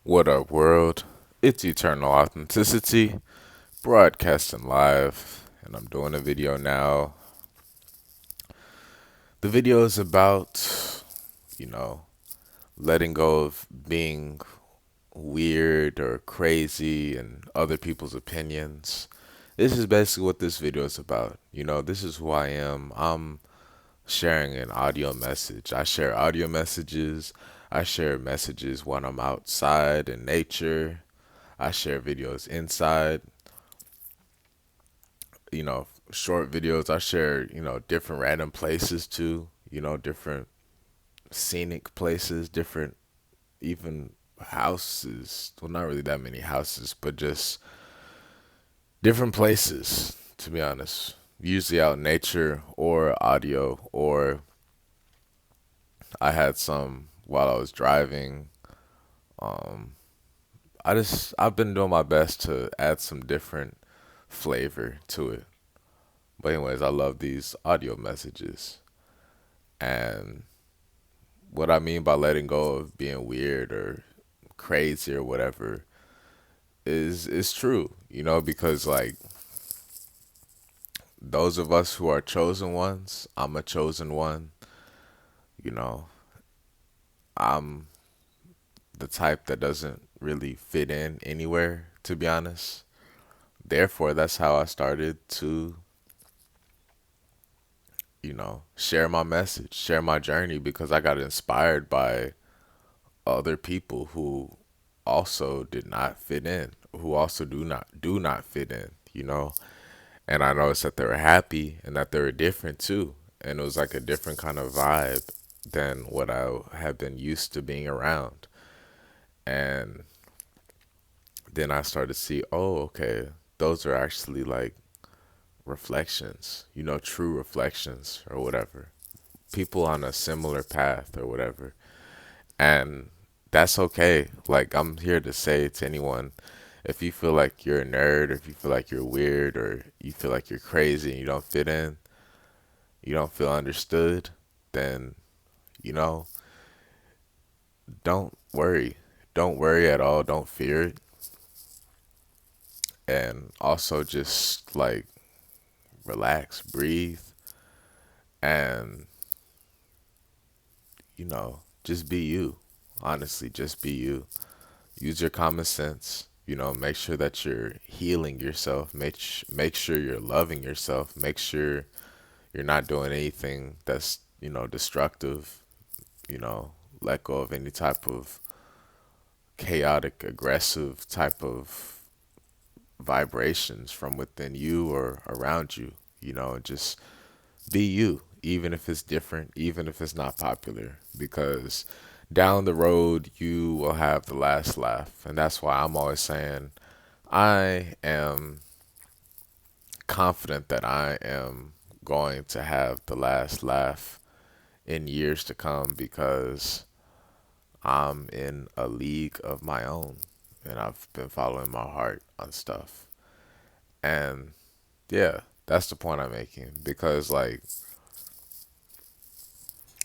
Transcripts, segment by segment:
What up, world? It's Eternal Authenticity, broadcasting live, and I'm doing a video now. The video is about, you know, letting go of being weird or crazy and other people's opinions. This is basically what this video is about. This is who I am. I'm sharing an audio message. I share audio messages. I share messages when I'm outside in nature. I share videos inside, short videos. I share, different random places too, different scenic places, different even houses. Well, not really that many houses, but just different places, to be honest. Usually out in nature or audio, or I had some while I was driving. Um, I've been doing my best to add some different flavor to it. But anyways, I love these audio messages. And what I mean by letting go of being weird or crazy or whatever is true, because like those of us who are chosen ones, I'm a chosen one, you know, I'm the type that doesn't really fit in anywhere, to be honest. Therefore, that's how I started to, share my message, share my journey because I got inspired by other people who also did not fit in, who also do not fit in. And I noticed that they were happy and that they were different too. And it was like a different kind of vibe than what I have been used to being around. And then I started to see, oh, okay, those are actually like reflections, true reflections or whatever. People on a similar path or whatever. And that's okay. Like, I'm here to say to anyone, if you feel like you're a nerd, or if you feel like you're weird, or you feel like you're crazy and you don't fit in, you don't feel understood, then, you know, don't worry. Don't worry at all. Don't fear it. And also just like relax, breathe, and, just be you. Honestly, just be you. Use your common sense. Make sure that you're healing yourself. Make sure you're loving yourself. Make sure you're not doing anything that's, destructive. Let go of any type of chaotic, aggressive type of vibrations from within you or around you. Just be you, even if it's different, even if it's not popular, because down the road you will have the last laugh. And that's why I'm always saying I am confident that I am going to have the last laugh in years to come because I'm in a league of my own and I've been following my heart on stuff. And yeah, that's the point I'm making because, like,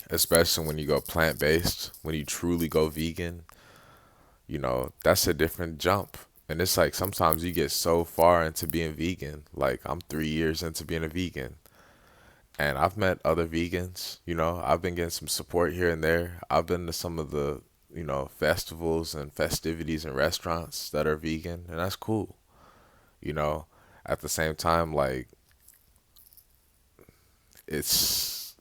especially when you go plant based, when you truly go vegan, that's a different jump. And it's like sometimes you get so far into being vegan. Like, I'm 3 years into being a vegan. And I've met other vegans, I've been getting some support here and there. I've been to some of the, festivals and festivities and restaurants that are vegan, and that's cool. You know, at the same time, like, it's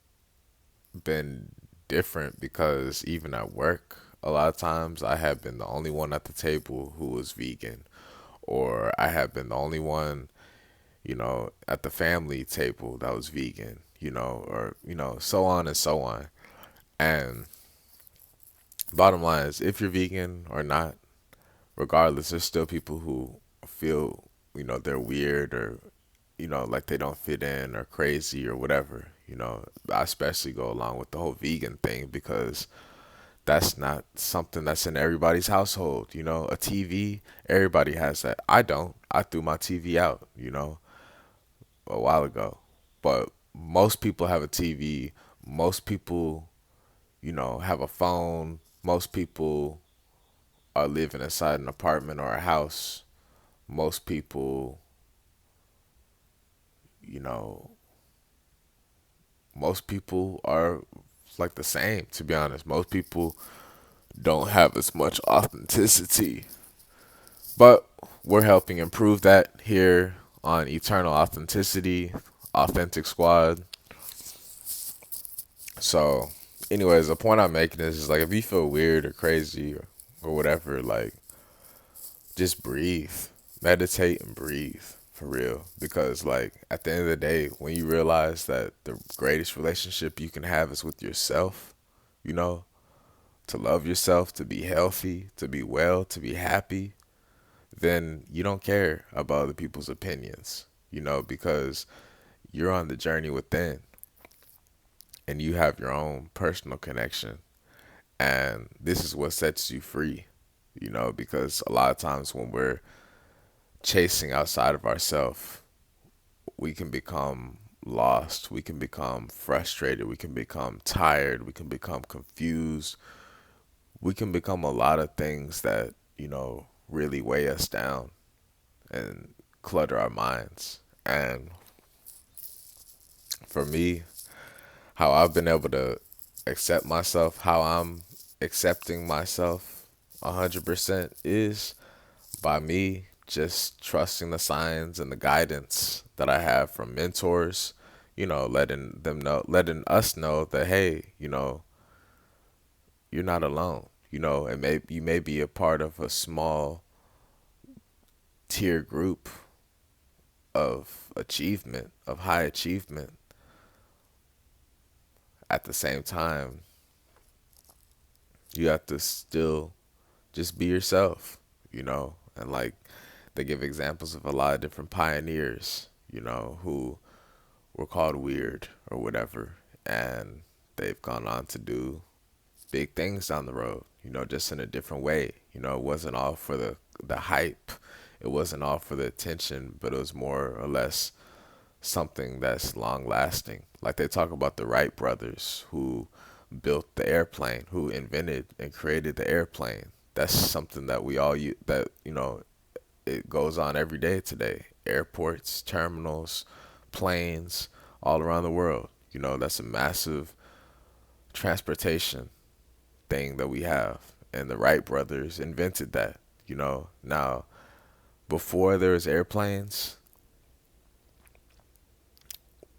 been different because even at work, a lot of times I have been the only one at the table who was vegan, or I have been the only one, at the family table that was vegan, or, so on and so on. And bottom line is, if you're vegan or not, regardless, there's still people who feel, they're weird or, like they don't fit in or crazy or whatever. I especially go along with the whole vegan thing because that's not something that's in everybody's household. A TV, everybody has that. I don't. I threw my TV out, a while ago. But most people have a TV. Most people, have a phone. Most people are living inside an apartment or a house, most people, you know, most people are like the same, to be honest. Most people don't have as much authenticity. But we're helping improve that here on Eternal Authenticity, Authentic Squad. So, anyways, the point I'm making is like if you feel weird or crazy or whatever, like just breathe, meditate and breathe for real. Because like at the end of the day, when you realize that the greatest relationship you can have is with yourself, you know, to love yourself, to be healthy, to be well, to be happy, then you don't care about other people's opinions, you know, because you're on the journey within and you have your own personal connection. And this is what sets you free, you know, because a lot of times when we're chasing outside of ourselves, we can become lost, we can become frustrated, we can become tired, we can become confused, we can become a lot of things that, you know, really weigh us down and clutter our minds. And for me, how I've been able to accept myself, how I'm accepting myself 100% is by me just trusting the signs and the guidance that I have from mentors, you know, letting us know that, hey, you know, you're not alone. You know, and you may be a part of a small tier group of achievement, of high achievement. At the same time, you have to still just be yourself, you know, and like they give examples of a lot of different pioneers, you know, who were called weird or whatever, and they've gone on to do big things down the road, you know, just in a different way. You know, it wasn't all for the hype, it wasn't all for the attention, but it was more or less something that's long lasting. Like they talk about the Wright brothers who built the airplane, who invented and created the airplane. That's something that we all use, that, you know, it goes on every day today. Airports, terminals, planes, all around the world. You know, that's a massive transportation thing that we have. And the Wright brothers invented that, you know. Now, before there was airplanes,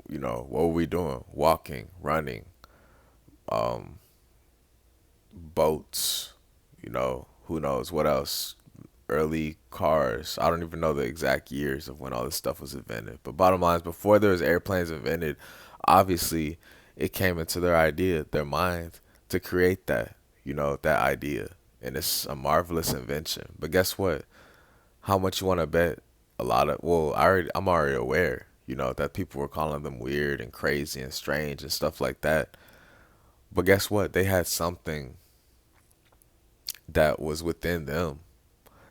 you know, what were we doing? Walking, running, um, boats, you know, who knows what else? Early cars. I don't even know the exact years of when all this stuff was invented. But bottom line is, before there was airplanes invented, obviously it came into their mind to create that, you know, that idea. And it's a marvelous invention. But guess what? How much you want to bet? A lot of, well, I'm already aware, you know, that people were calling them weird and crazy and strange and stuff like that. But guess what? They had something that was within them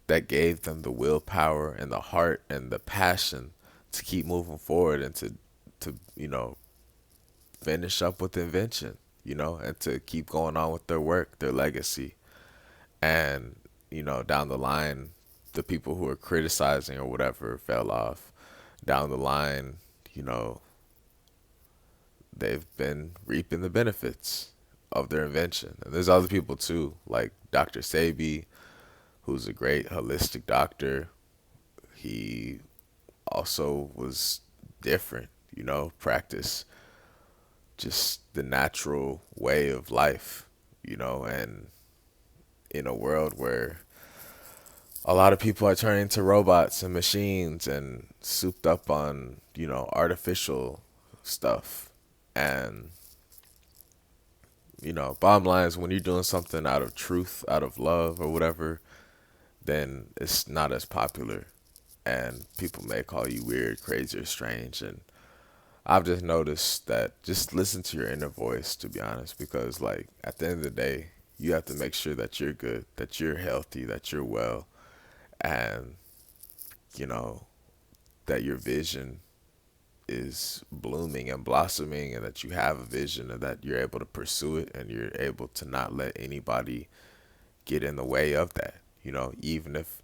that gave them the willpower and the heart and the passion to keep moving forward and to you know, finish up with the invention, you know, and to keep going on with their work, their legacy. And, you know, down the line, the people who are criticizing or whatever fell off. Down the line, you know, they've been reaping the benefits of their invention. And there's other people too, like Dr. Sebi, who's a great holistic doctor. He also was different, you know, practice just the natural way of life, you know, and in a world where a lot of people are turning to robots and machines and souped up on, you know, artificial stuff. And, you know, bottom line is when you're doing something out of truth, out of love or whatever, then it's not as popular. And people may call you weird, crazy, or strange. And I've just noticed that just listen to your inner voice, to be honest, because, like, at the end of the day, you have to make sure that you're good, that you're healthy, that you're well, and, you know, that your vision is blooming and blossoming, and that you have a vision and that you're able to pursue it and you're able to not let anybody get in the way of that, even if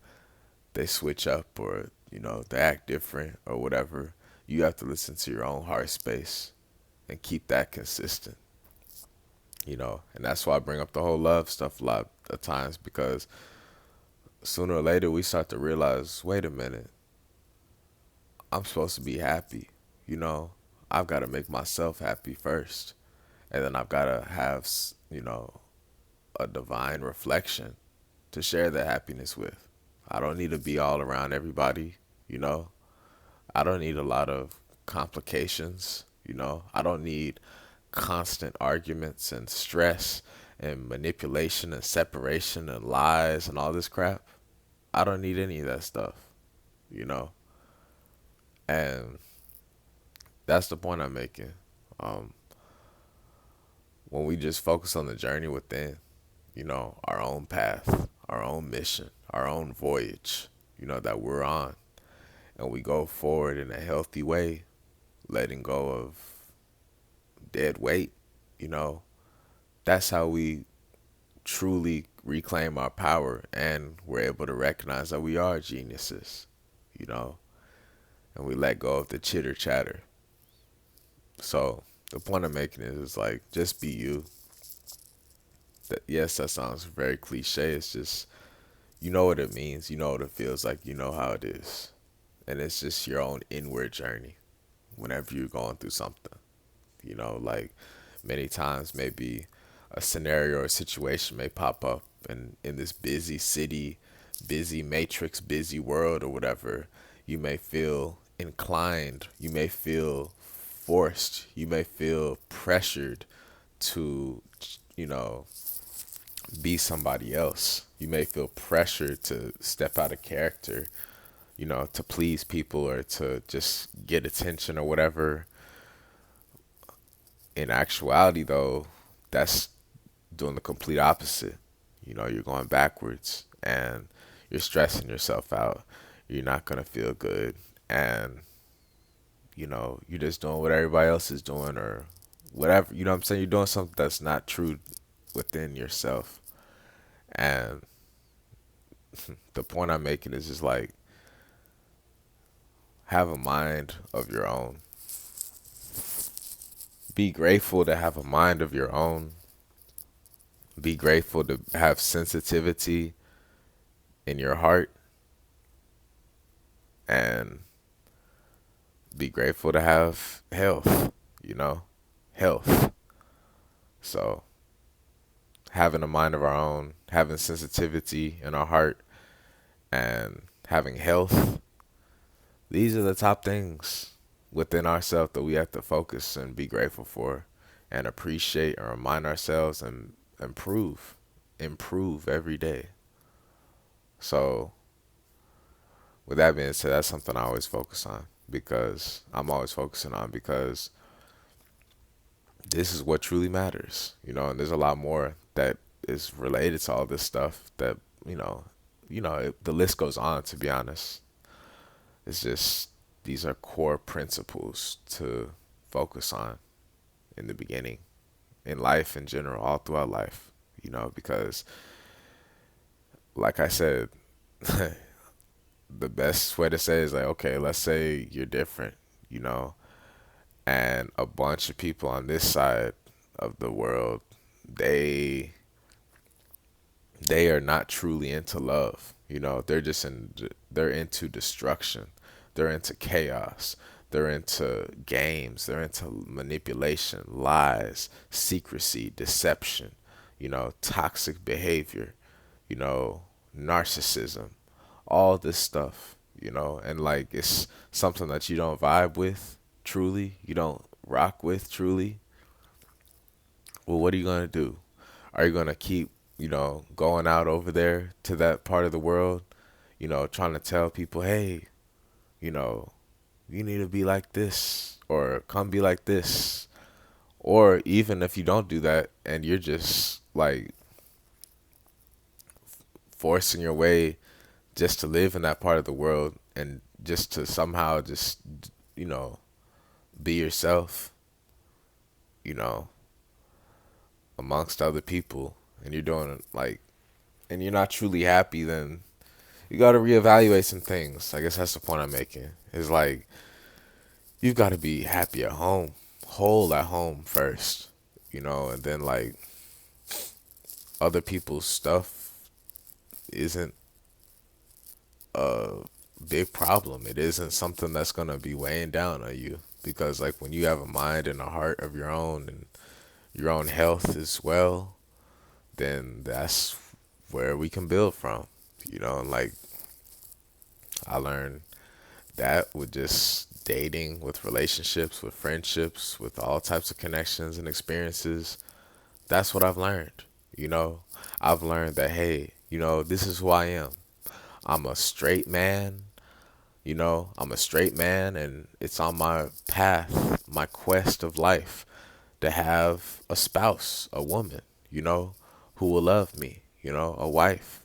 they switch up or, they act different or whatever, you have to listen to your own heart space and keep that consistent, and that's why I bring up the whole love stuff a lot of times, because sooner or later we start to realize, wait a minute, I'm supposed to be happy, you know, I've got to make myself happy first, and then I've got to have, a divine reflection to share that happiness with. I don't need to be all around everybody, you know. I don't need a lot of complications, I don't need constant arguments and stress and manipulation and separation and lies and all this crap. I don't need any of that stuff, you know. And that's the point I'm making. Um, when we just focus on the journey within, our own path, our own mission, our own voyage, that we're on, and we go forward in a healthy way, letting go of dead weight, you know, that's how we truly reclaim our power, and we're able to recognize that we are geniuses, you know, and we let go of the chitter chatter. So the point I'm making is like, just be you. That, yes, that sounds very cliche. It's just, you know what it means, you know what it feels like, you know how it is. And it's just your own inward journey whenever you're going through something. Like many times maybe a scenario or a situation may pop up, and in this busy city, busy matrix, busy world or whatever, you may feel inclined, you may feel forced, you may feel pressured to, you know, be somebody else. You may feel pressured to step out of character, to please people or to just get attention or whatever. In actuality, though, that's doing the complete opposite. You're going backwards and you're stressing yourself out. You're not going to feel good. And, you're just doing what everybody else is doing or whatever. You know what I'm saying? You're doing something that's not true within yourself. And the point I'm making is just like, have a mind of your own. Be grateful to have a mind of your own. Be grateful to have sensitivity in your heart, and be grateful to have health, health. So, having a mind of our own, having sensitivity in our heart, and having health, these are the top things within ourselves that we have to focus and be grateful for and appreciate and remind ourselves and improve every day. So, with that being said, that's something I always focus on, because I'm always focusing on, because this is what truly matters, and there's a lot more that is related to all this stuff that, the list goes on, to be honest. It's just, these are core principles to focus on in the beginning, in life in general, all throughout life, because like I said, the best way to say is like, okay, let's say you're different, and a bunch of people on this side of the world, they they are not truly into love. They're into destruction. They're into chaos. They're into games. They're into manipulation, lies, secrecy, deception, toxic behavior, narcissism, all this stuff, and like, it's something that you don't vibe with truly, you don't rock with truly. Well, what are you going to do? Are you going to keep, going out over there to that part of the world, trying to tell people, hey, you know, you need to be like this or come be like this? Or even if you don't do that and you're just like forcing your way just to live in that part of the world and just to somehow just, you know, be yourself, you know, amongst other people, and you're doing like and you're not truly happy, then you got to reevaluate some things. I guess that's the point I'm making. Is like you've got to be happy at home, whole at home first, and then like other people's stuff isn't a big problem. It isn't something that's gonna be weighing down on you because like when you have a mind and a heart of your own and your own health as well, then that's where we can build from. And like I learned that with just dating, with relationships, with friendships, with all types of connections and experiences. That's what I've learned. You know, I've learned that, hey, this is who I am. I'm a straight man. I'm a straight man, and it's on my path, my quest of life to have a spouse, a woman, who will love me, a wife.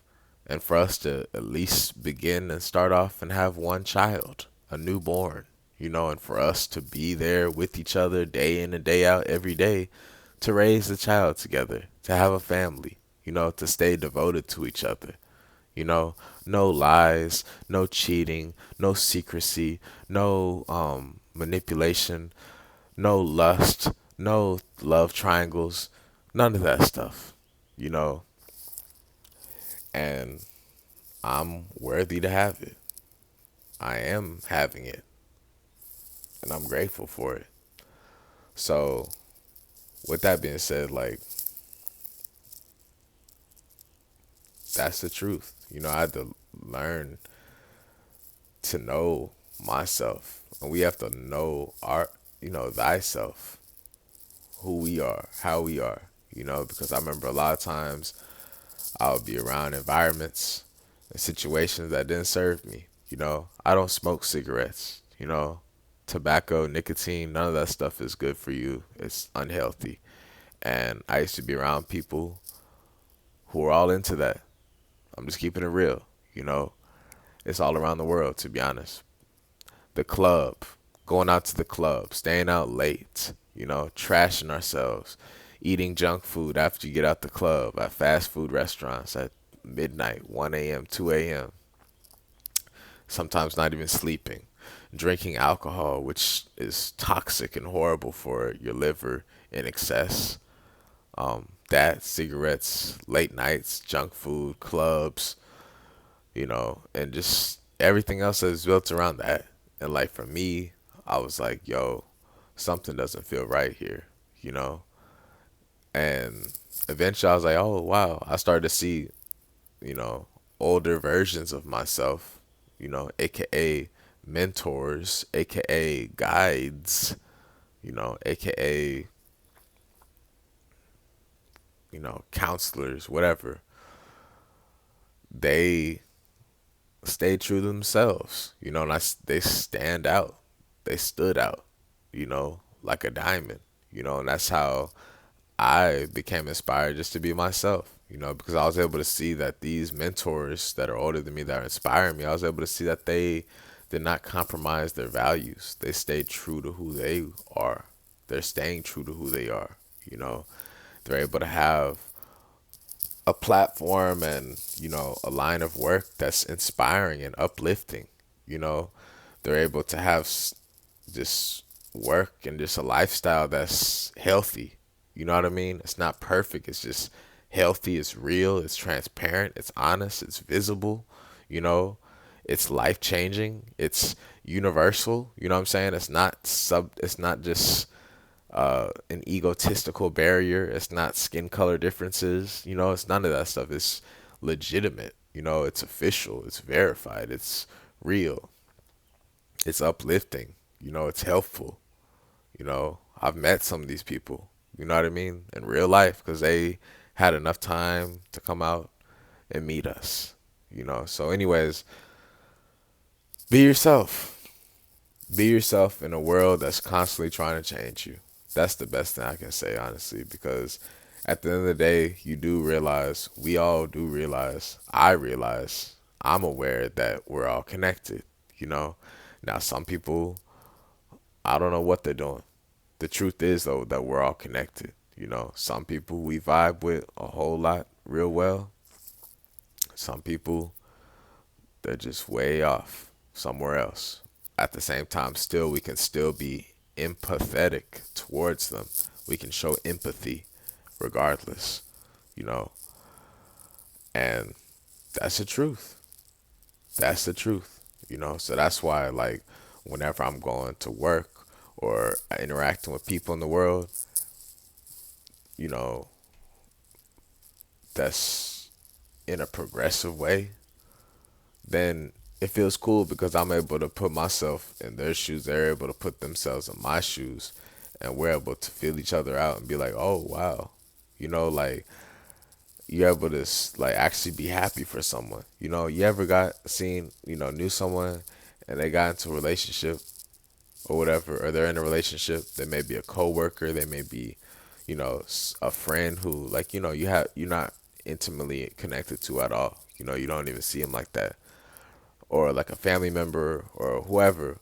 And for us to at least begin and start off and have one child, a newborn, and for us to be there with each other day in and day out every day to raise the child together, to have a family, to stay devoted to each other. No lies, no cheating, no secrecy, no manipulation, no lust, no love triangles, none of that stuff, you know, and I'm worthy to have it. I am having it, and I'm grateful for it. So, with that being said, like, that's the truth. I had to learn to know myself, and we have to know thyself, who we are, how we are, because I remember a lot of times I would be around environments and situations that didn't serve me. I don't smoke cigarettes, tobacco, nicotine, none of that stuff is good for you. It's unhealthy. And I used to be around people who are all into that. I'm just keeping it real, you know. It's all around the world, to be honest. The club, going out to the club, staying out late, trashing ourselves, eating junk food after you get out the club at fast food restaurants at midnight, 1 a.m., 2 a.m., sometimes not even sleeping, drinking alcohol, which is toxic and horrible for your liver in excess. That, cigarettes, late nights, junk food, clubs, and just everything else that is built around that. And like for me, I was like, yo, something doesn't feel right here, you know? And eventually I was like, oh, wow. I started to see, you know, older versions of myself, AKA mentors, AKA guides, AKA, counselors, whatever. They stay true to themselves, and they stand out. They stood out, like a diamond, and that's how I became inspired just to be myself, because I was able to see that these mentors that are older than me that are inspiring me, I was able to see that they did not compromise their values. They stayed true to who they are. They're staying true to who they are, They're able to have a platform and a line of work that's inspiring and uplifting. you know they're able to have just work and just a lifestyle that's healthy. You know what I mean? It's not perfect, it's just healthy, it's real, it's transparent, it's honest, it's visible. you know it's life changing, it's universal. You know what I'm saying? It's not just an egotistical barrier. It's not skin color differences. It's none of that stuff. It's legitimate. It's official. It's verified. It's real. It's uplifting. It's helpful. I've met some of these people. You know what I mean? In real life, because they had enough time to come out and meet us. So, anyways, be yourself. Be yourself in a world that's constantly trying to change you. That's the best thing I can say, honestly, because at the end of the day, you do realize, we all do realize, I realize, I'm aware that we're all connected, you know? Now, some people, I don't know what they're doing. The truth is, though, that we're all connected. Some people we vibe with a whole lot real well. Some people, they're just way off somewhere else. At the same time, still, we can still be empathetic towards them. We can show empathy regardless, you know, and that's the truth. That's the truth, you know. So that's why, like, whenever I'm going to work or interacting with people in the world, you know, that's in a progressive way, then it feels cool because I'm able to put myself in their shoes. They're able to put themselves in my shoes, and we're able to feel each other out and be like, oh, wow. You know, like, you're able to like actually be happy for someone. You know, you ever knew someone and they got into a relationship or whatever, or they're in a relationship. They may be a coworker, they may be, a friend who, like, you're not intimately connected to at all. You know, you don't even see them like that, or like a family member or whoever,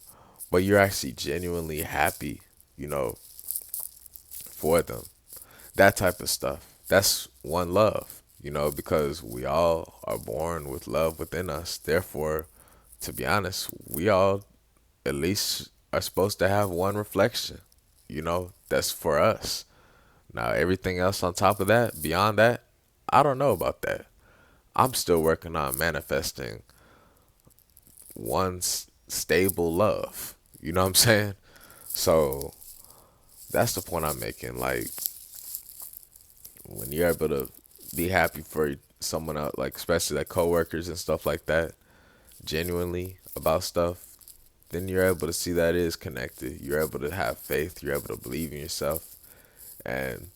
but you're actually genuinely happy, you know, for them. That type of stuff. That's one love, because we all are born with love within us. Therefore, to be honest, we all at least are supposed to have one reflection, that's for us. Now, everything else on top of that, beyond that, I don't know about that. I'm still working on manifesting one stable love. You know what I'm saying? So that's the point I'm making. Like, when you're able to be happy for someone else, like especially like coworkers and stuff like that, genuinely about stuff, then you're able to see that it is connected. You're able to have faith. You're able to believe in yourself, and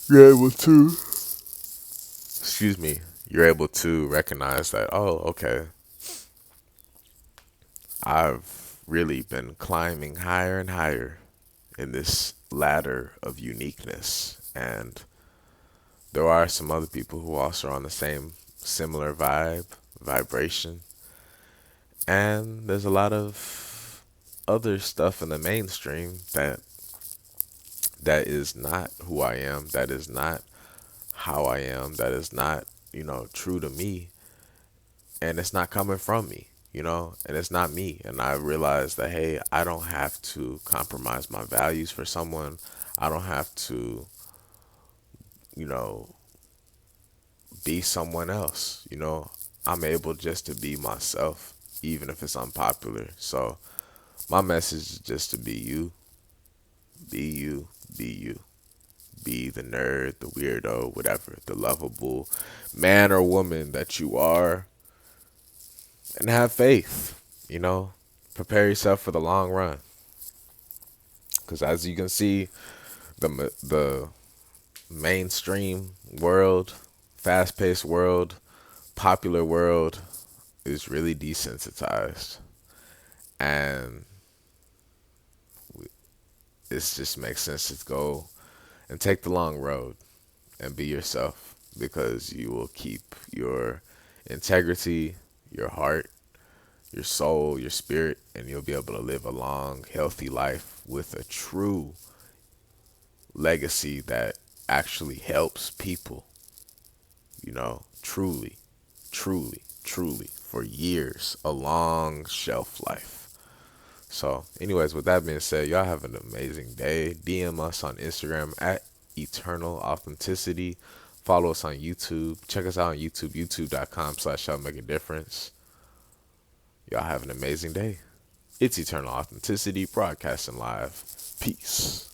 you're able to, excuse me, you're able to recognize that, oh, okay, I've really been climbing higher and higher in this ladder of uniqueness, and there are some other people who also are on the same similar vibration, and there's a lot of other stuff in the mainstream that is not who I am, that is not how I am, that is not, true to me, and it's not coming from me, and it's not me. And I realized that, hey, I don't have to compromise my values for someone. I don't have to, you know, be someone else. I'm able just to be myself, even if it's unpopular. So my message is just to be you, be you, be you. Be the nerd, the weirdo, whatever, the lovable man or woman that you are, and have faith, prepare yourself for the long run. Because as you can see, the mainstream world, fast-paced world, popular world is really desensitized, and it just makes sense to go and take the long road and be yourself, because you will keep your integrity, your heart, your soul, your spirit, and you'll be able to live a long, healthy life with a true legacy that actually helps people, truly, truly, truly, for years, a long shelf life. So, anyways, with that being said, y'all have an amazing day. DM us on Instagram at Eternal Authenticity. Follow us on YouTube. Check us out on YouTube, youtube.com/Shall Make a Difference. Y'all have an amazing day. It's Eternal Authenticity, broadcasting live. Peace.